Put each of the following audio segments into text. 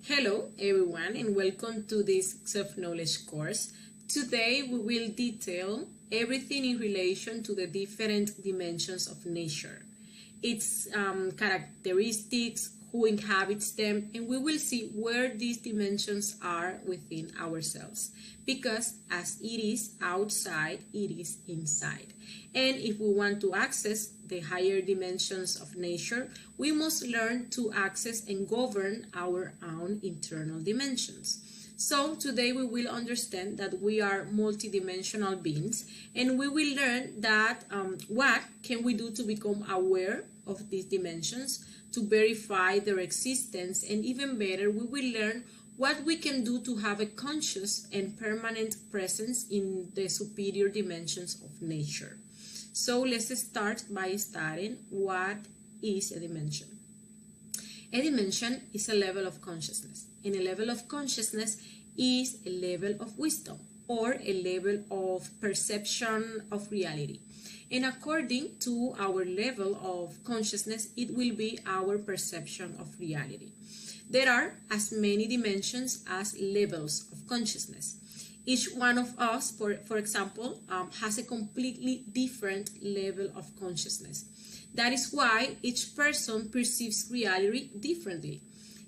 Hello everyone and welcome to this self-knowledge course. Today we will detail everything in relation to the different dimensions of nature, its characteristics, who inhabits them, and we will see where these dimensions are within ourselves, because as it is outside, it is inside. And if we want to access the higher dimensions of nature, we must learn to access and govern our own internal dimensions. So today we will understand that we are multidimensional beings, and we will learn that what can we do to become aware of these dimensions, to verify their existence, and even better, we will learn what we can do to have a conscious and permanent presence in the superior dimensions of nature. So let's start by studying what is a dimension. A dimension is a level of consciousness, and a level of consciousness is a level of wisdom or a level of perception of reality. And according to our level of consciousness, it will be our perception of reality. There are as many dimensions as levels of consciousness. Each one of us, for example, has a completely different level of consciousness. That is why each person perceives reality differently.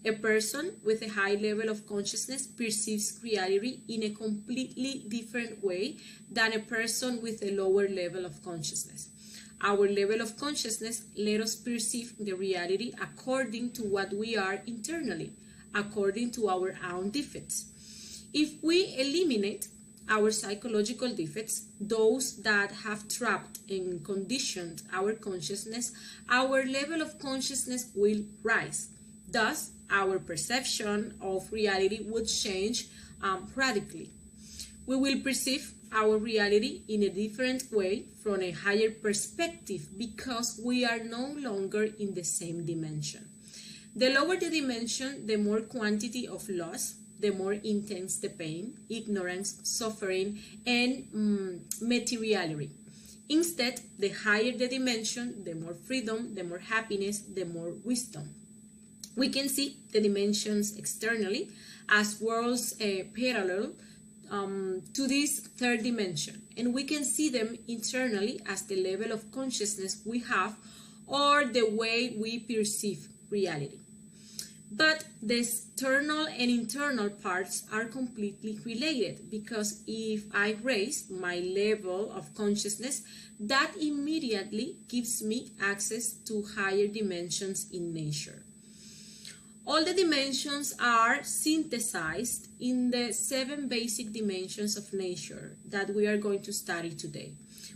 A person with a high level of consciousness perceives reality in a completely different way than a person with a lower level of consciousness. Our level of consciousness let us perceive the reality according to what we are internally, according to our own defects. If we eliminate our psychological defects, those that have trapped and conditioned our consciousness, our level of consciousness will rise. Thus, our perception of reality would change radically. We will perceive our reality in a different way from a higher perspective because we are no longer in the same dimension. The lower the dimension, the more quantity of loss, the more intense the pain, ignorance, suffering, and materiality. Instead, the higher the dimension, the more freedom, the more happiness, the more wisdom. We can see the dimensions externally as worlds parallel to this third dimension, and we can see them internally as the level of consciousness we have or the way we perceive reality. But the external and internal parts are completely related, because if I raise my level of consciousness, that immediately gives me access to higher dimensions in nature. All the dimensions are synthesized in the 7 basic dimensions of nature that we are going to study today.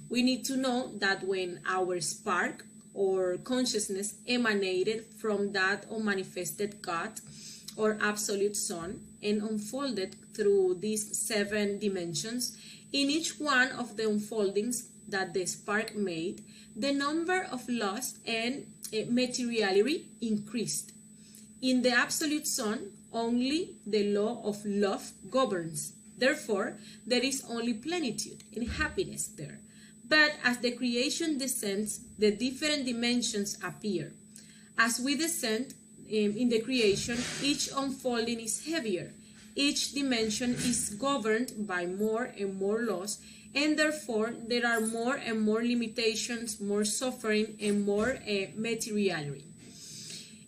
We need to know that when our spark or consciousness emanated from that unmanifested God or absolute Son and unfolded through these 7 dimensions, in each one of the unfoldings that the spark made, the number of loss and materiality increased. In the absolute Son, only the law of love governs. Therefore, there is only plenitude and happiness there. But as the creation descends, the different dimensions appear. As we descend in the creation, each unfolding is heavier. Each dimension is governed by more and more loss, and therefore there are more and more limitations, more suffering, and more materiality.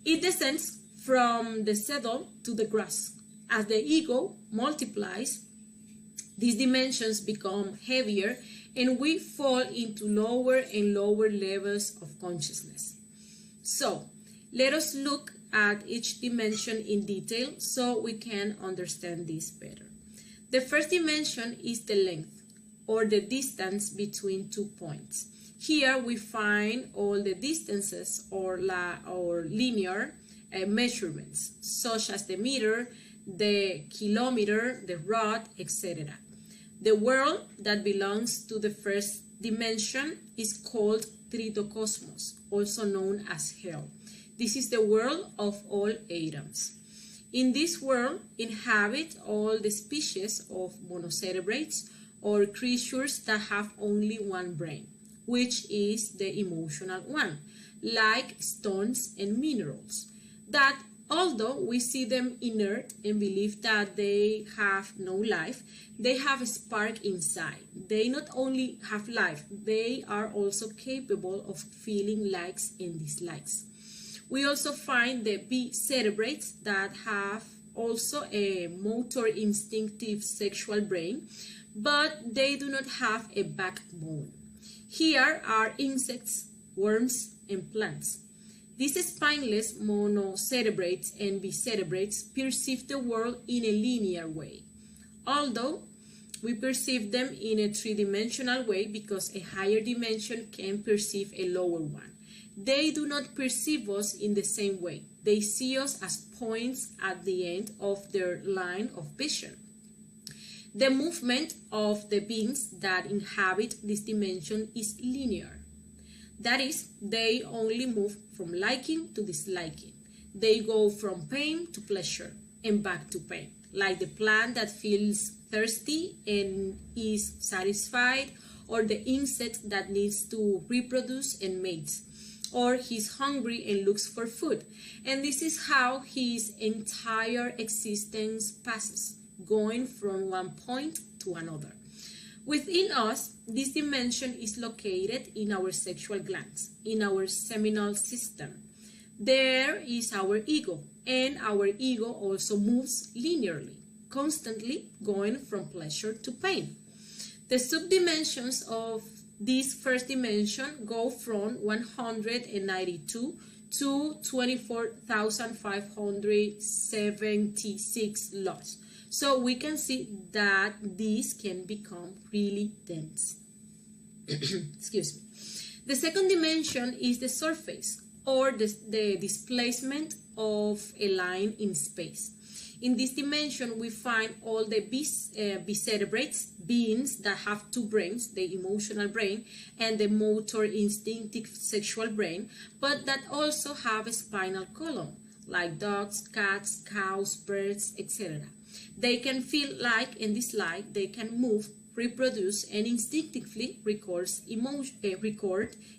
It descends from the saddle to the grass. As the ego multiplies, these dimensions become heavier, and we fall into lower and lower levels of consciousness. So, let us look at each dimension in detail so we can understand this better. The first dimension is the length, or the distance between 2 points. Here we find all the distances or linear measurements, such as the meter, the kilometer, the rod, etc. The world that belongs to the first dimension is called Tritocosmos, also known as hell. This is the world of all atoms. In this world inhabit all the species of monocerebrates, or creatures that have only one brain, which is the emotional one, like stones and minerals, that Although we see them inert and believe that they have no life, they have a spark inside. They not only have life, they are also capable of feeling likes and dislikes. We also find the B-cerebrates that have also a motor instinctive sexual brain, but they do not have a backbone. Here are insects, worms, and plants. These spineless monocerebrates and bicerebrates perceive the world in a linear way, although we perceive them in a three-dimensional way because a higher dimension can perceive a lower one. They do not perceive us in the same way. They see us as points at the end of their line of vision. The movement of the beings that inhabit this dimension is linear. That is, they only move from liking to disliking. They go from pain to pleasure and back to pain, like the plant that feels thirsty and is satisfied, or the insect that needs to reproduce and mates, or he's hungry and looks for food. And this is how his entire existence passes, going from one point to another. Within us, this dimension is located in our sexual glands, in our seminal system. There is our ego, and our ego also moves linearly, constantly going from pleasure to pain. The subdimensions of this first dimension go from 192 to 24,576 lots. So we can see that these can become really dense. Excuse me. The second dimension is the surface, or the displacement of a line in space. In this dimension, we find all the bicerebrates, beings that have two brains, the emotional brain and the motor instinctive sexual brain, but that also have a spinal column, like dogs, cats, cows, birds, etc. They can feel like and dislike, they can move, reproduce, and instinctively record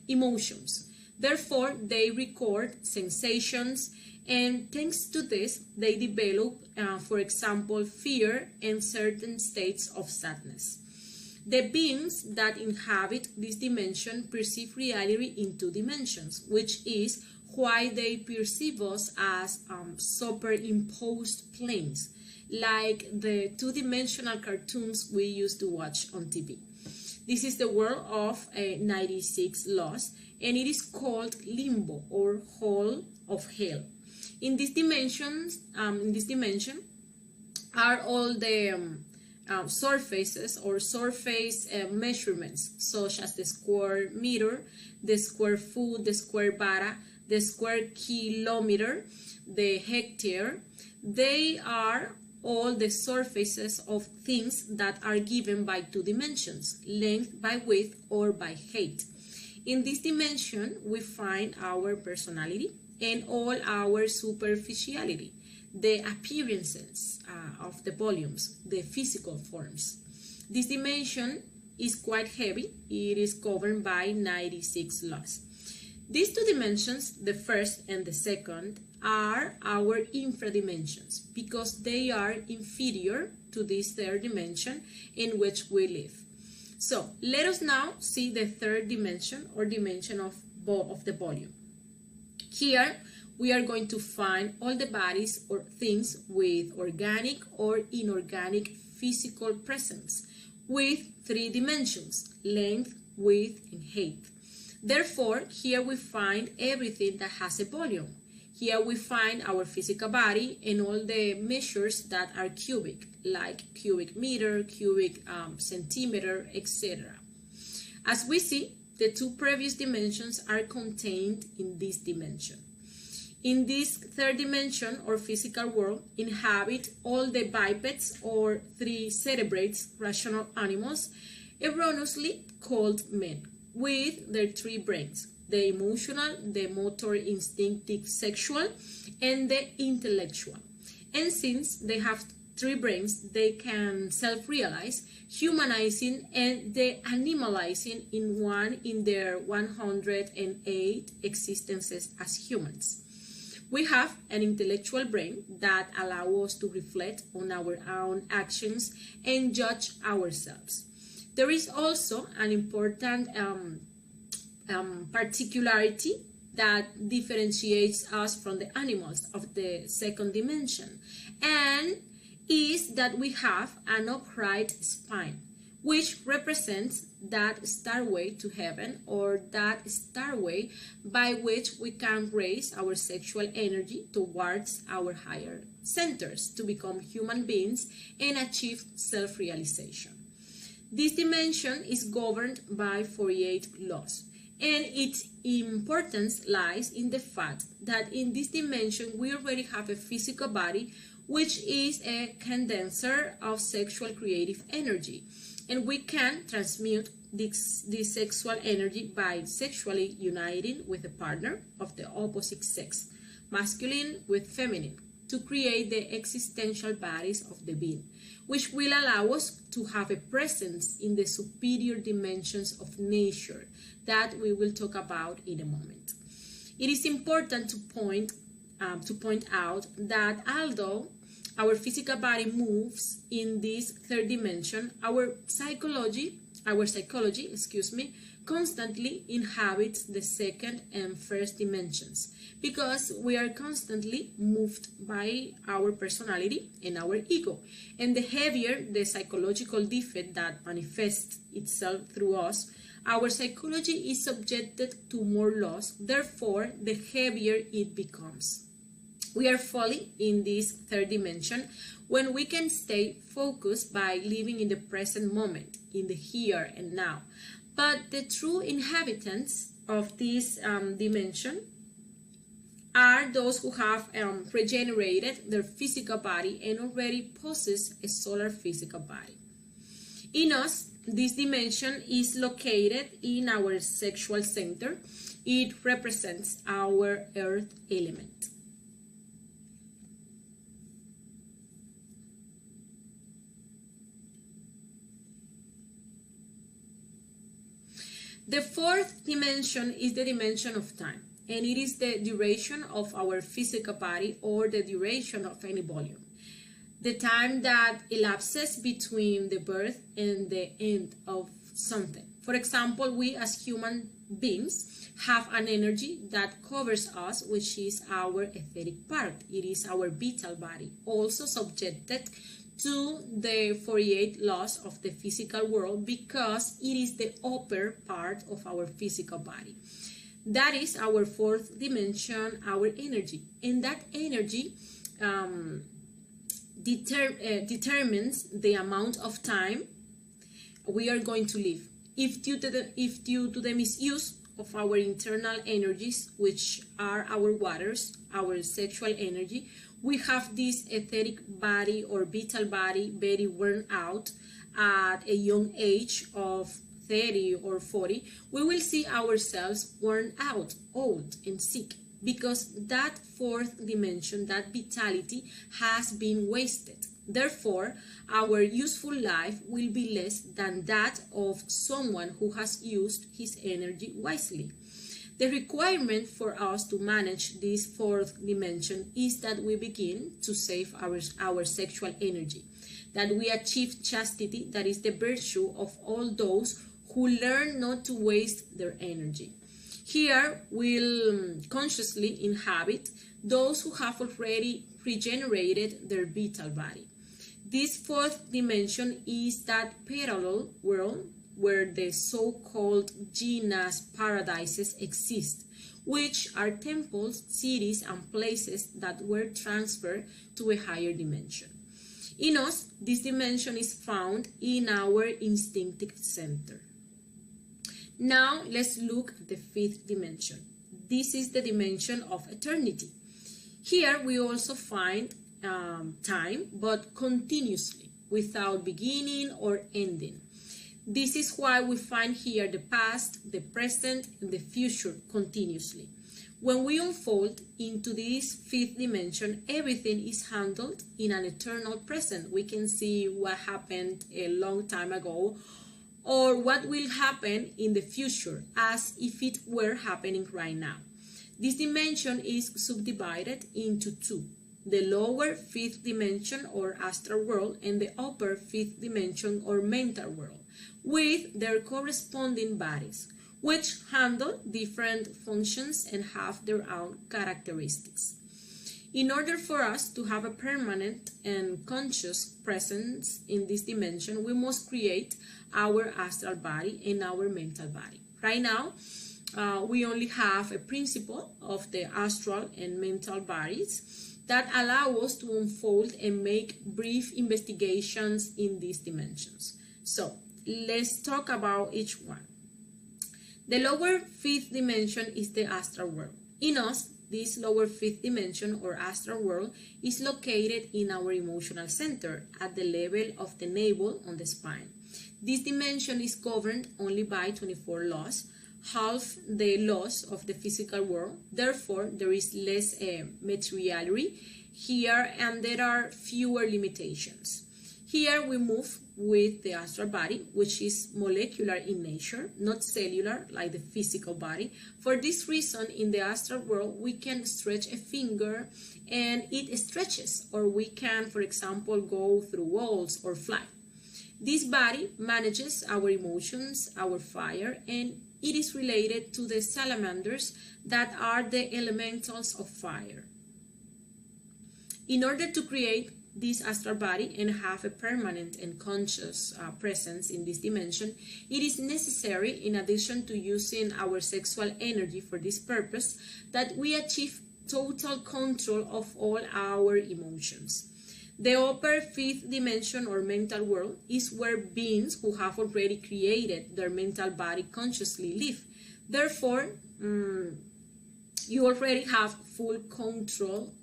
emotions. Therefore, they record sensations, and thanks to this, they develop, for example, fear and certain states of sadness. The beings that inhabit this dimension perceive reality in two dimensions, which is why they perceive us as superimposed planes, like the two-dimensional cartoons we used to watch on TV. This is the world of 96 Lost, and it is called limbo, or hall of hell. In this dimension are all the surfaces or surface measurements, such as the square meter, the square foot, the square bara, the square kilometer, the hectare. They are all the surfaces of things that are given by two dimensions, length by width or by height. In this dimension, we find our personality and all our superficiality, the appearances of the volumes, the physical forms. This dimension is quite heavy. It is governed by 96 laws. These two dimensions, the first and the second, are our infradimensions because they are inferior to this third dimension in which we live. So let us now see the third dimension, or dimension of the volume. Here we are going to find all the bodies or things with organic or inorganic physical presence with three dimensions: length, width, and height. Therefore, here we find everything that has a volume. Here we find our physical body and all the measures that are cubic, like cubic meter, cubic centimeter, etc. As we see, the two previous dimensions are contained in this dimension. In this third dimension, or physical world, inhabit all the bipeds or three cerebrates, rational animals, erroneously called men, with their three brains: the emotional, the motor instinctive sexual, and the intellectual. And since they have three brains, they can self-realize, humanizing and de-animalizing in their 108 existences as humans. We have an intellectual brain that allows us to reflect on our own actions and judge ourselves. There is also an important particularity that differentiates us from the animals of the second dimension, and is that we have an upright spine, which represents that stairway to heaven, or that stairway by which we can raise our sexual energy towards our higher centers to become human beings and achieve self-realization. This dimension is governed by 48 laws, and its importance lies in the fact that in this dimension we already have a physical body, which is a condenser of sexual creative energy, and we can transmute this sexual energy by sexually uniting with a partner of the opposite sex, masculine with feminine, to create the existential bodies of the being, which will allow us to have a presence in the superior dimensions of nature that we will talk about in a moment. It is important to point out that although our physical body moves in this third dimension, our psychology, constantly inhabits the second and first dimensions, because we are constantly moved by our personality and our ego. And the heavier the psychological defect that manifests itself through us, our psychology is subjected to more loss, therefore the heavier it becomes. We are fully in this third dimension when we can stay focused by living in the present moment, in the here and now. But the true inhabitants of this dimension are those who have regenerated their physical body and already possess a solar physical body. In us, this dimension is located in our sexual center. It represents our earth element. The fourth dimension is the dimension of time, and it is the duration of our physical body, or the duration of any volume. The time that elapses between the birth and the end of something. For example, we as human beings have an energy that covers us, which is our etheric part. It is our vital body, also subjected to the 48 laws of the physical world, because it is the upper part of our physical body. That is our fourth dimension, our energy. And that energy determines the amount of time we are going to live. If due to the misuse of our internal energies, which are our waters, our sexual energy, we have this etheric body or vital body very worn out at a young age of 30 or 40, we will see ourselves worn out, old and sick, because that fourth dimension, that vitality, has been wasted. Therefore, our useful life will be less than that of someone who has used his energy wisely. The requirement for us to manage this fourth dimension is that we begin to save our sexual energy, that we achieve chastity, that is the virtue of all those who learn not to waste their energy. Here we'll consciously inhabit those who have already regenerated their vital body. This fourth dimension is that parallel world where the so-called Jinnah's paradises exist, which are temples, cities, and places that were transferred to a higher dimension. In us, this dimension is found in our instinctive center. Now, let's look at the fifth dimension. This is the dimension of eternity. Here, we also find time, but continuously, without beginning or ending. This is why we find here the past, the present, and the future continuously. When we unfold into this fifth dimension, everything is handled in an eternal present. We can see what happened a long time ago, or what will happen in the future, as if it were happening right now. This dimension is subdivided into two: the lower fifth dimension or astral world and the upper fifth dimension or mental world, with their corresponding bodies, which handle different functions and have their own characteristics. In order for us to have a permanent and conscious presence in this dimension, we must create our astral body and our mental body. Right now, we only have a principle of the astral and mental bodies that allow us to unfold and make brief investigations in these dimensions. So, let's talk about each one. The lower fifth dimension is the astral world. In us, this lower fifth dimension or astral world is located in our emotional center at the level of the navel on the spine. This dimension is governed only by 24 laws, half the laws of the physical world. Therefore, there is less materiality here and there are fewer limitations. Here we move with the astral body, which is molecular in nature, not cellular like the physical body. For this reason, in the astral world, we can stretch a finger and it stretches, or we can, for example, go through walls or fly. This body manages our emotions, our fire, and it is related to the salamanders that are the elementals of fire. In order to create this astral body and have a permanent and conscious presence in this dimension, it is necessary, in addition to using our sexual energy for this purpose, that we achieve total control of all our emotions. The upper fifth dimension or mental world is where beings who have already created their mental body consciously live. Therefore, you already have full control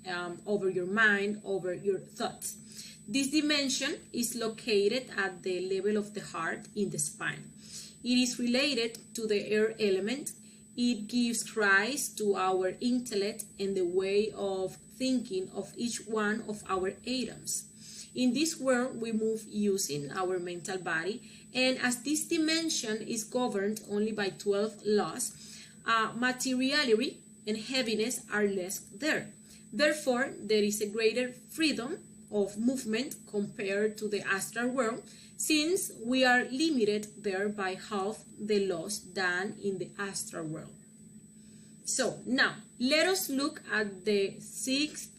over your mind, over your thoughts. This dimension is located at the level of the heart in the spine. It is related to the air element. It gives rise to our intellect and the way of thinking of each one of our atoms. In this world, we move using our mental body, and as this dimension is governed only by 12 laws, materiality and heaviness are less there. Therefore, there is a greater freedom of movement compared to the astral world, since we are limited there by half the laws than in the astral world. So now, let us look at the sixth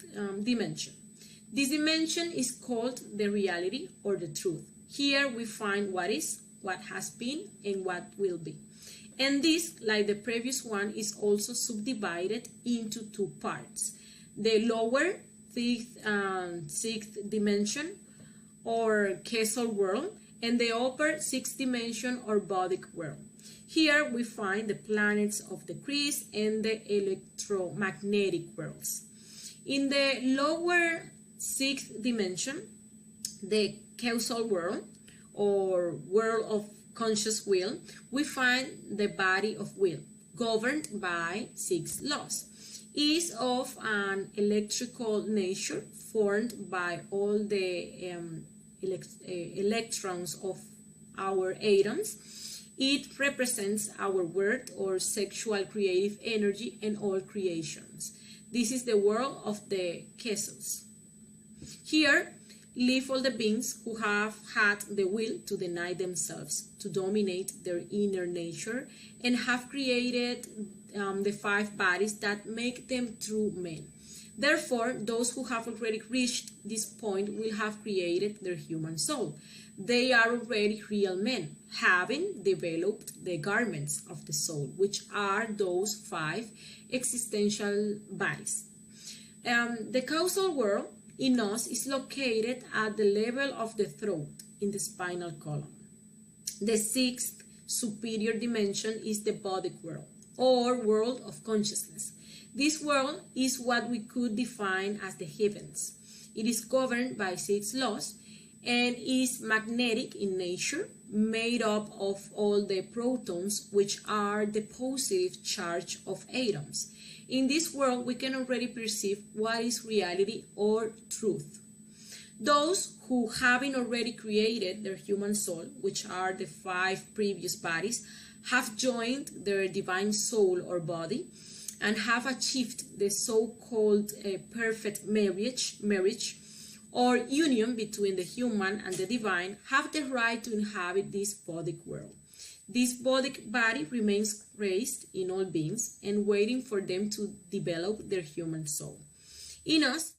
dimension. This dimension is called the reality or the truth. Here we find what is, what has been, and what will be. And this, like the previous one, is also subdivided into two parts: the lower sixth dimension or causal world and the upper sixth dimension or bodic world. Here we find the planets of the Chris and the electromagnetic worlds. In the lower sixth dimension, the causal world or world of conscious will, we find the body of will, governed by 6 laws. Is of an electrical nature, formed by all the electrons of our atoms. It represents our word or sexual creative energy and all creations. This is the world of the causals. Here live all the beings who have had the will to deny themselves, to dominate their inner nature, and have created the 5 bodies that make them true men. Therefore, those who have already reached this point will have created their human soul. They are already real men, having developed the garments of the soul, which are those 5 existential bodies. The causal world in us is located at the level of the throat, in the spinal column. The 6th superior dimension is the bodic world, or world of consciousness. This world is what we could define as the heavens. It is governed by 6 laws and is magnetic in nature, made up of all the protons, which are the positive charge of atoms. In this world, we can already perceive what is reality or truth. Those who, having already created their human soul, which are the 5 previous bodies, have joined their divine soul or body, and have achieved the so-called perfect marriage or union between the human and the divine, have the right to inhabit this bodic world. This bodic body remains raised in all beings and waiting for them to develop their human soul. In us,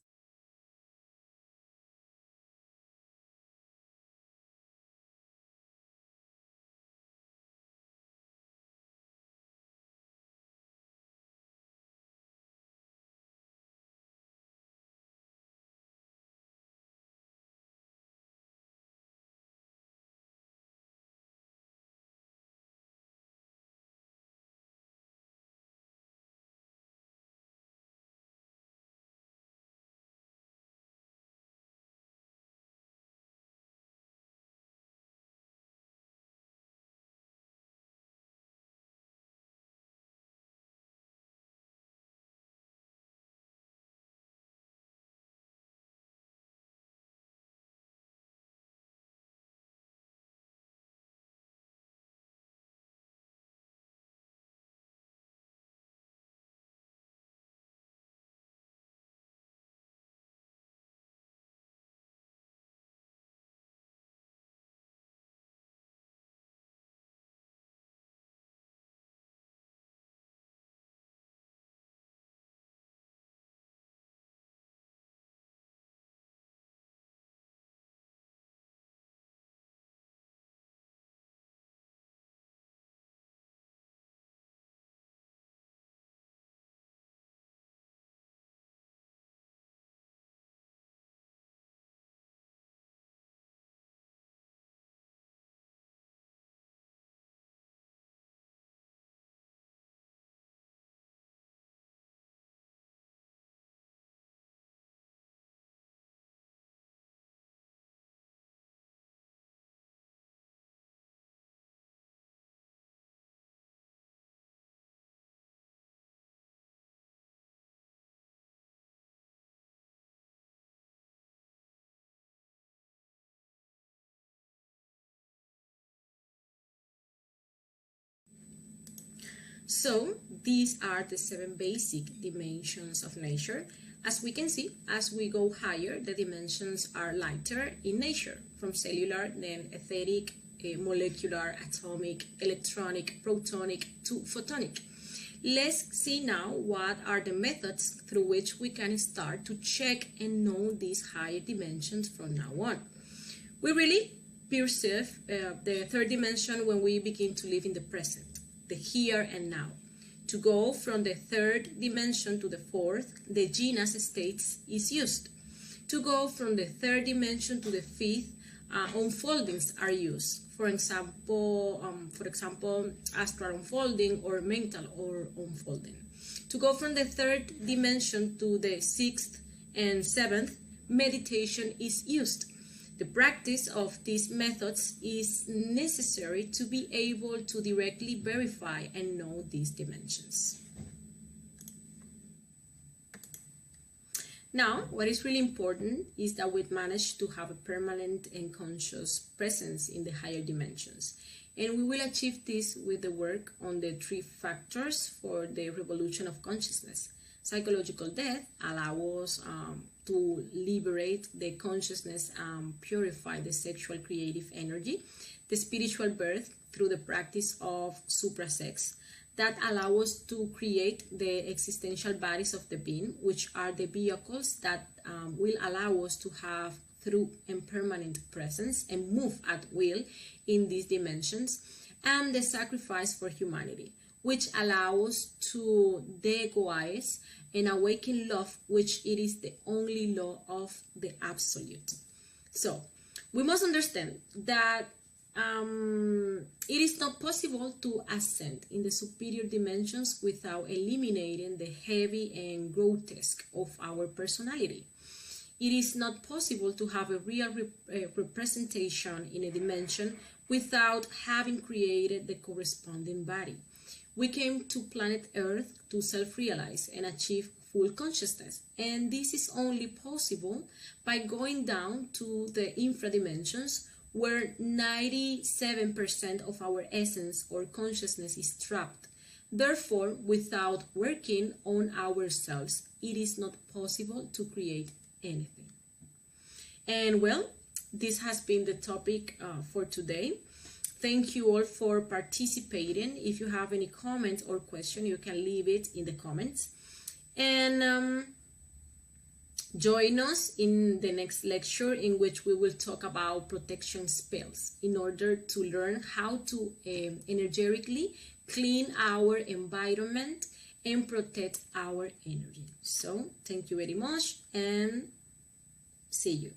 so these are the 7 basic dimensions of nature. As we can see, as we go higher, the dimensions are lighter in nature, from cellular, then etheric, molecular, atomic, electronic, protonic to photonic. Let's see now what are the methods through which we can start to check and know these higher dimensions from now on. We really perceive the third dimension when we begin to live in the present, the here and now. To go from the third dimension to the fourth, the genus states is used. To go from the third dimension to the fifth, unfoldings are used. For example, astral unfolding or mental or unfolding. To go from the third dimension to the sixth and seventh, meditation is used. The practice of these methods is necessary to be able to directly verify and know these dimensions. Now, what is really important is that we manage to have a permanent and conscious presence in the higher dimensions. And we will achieve this with the work on the 3 factors for the revolution of consciousness. Psychological death allows us to liberate the consciousness and purify the sexual creative energy. The spiritual birth through the practice of suprasex that allow us to create the existential bodies of the being, which are the vehicles that will allow us to have through and permanent presence and move at will in these dimensions, and the sacrifice for humanity, which allows us to de-egoize and awaken love, which it is the only law of the absolute. So we must understand that it is not possible to ascend in the superior dimensions without eliminating the heavy and grotesque of our personality. It is not possible to have a real representation in a dimension without having created the corresponding body. We came to planet Earth to self-realize and achieve full consciousness, and this is only possible by going down to the infradimensions, where 97% of our essence or consciousness is trapped. Therefore, without working on ourselves, it is not possible to create anything. And well, this has been the topic for today. Thank you all for participating. If you have any comment or question, you can leave it in the comments. And join us in the next lecture, in which we will talk about protection spells in order to learn how to energetically clean our environment and protect our energy. So thank you very much and see you.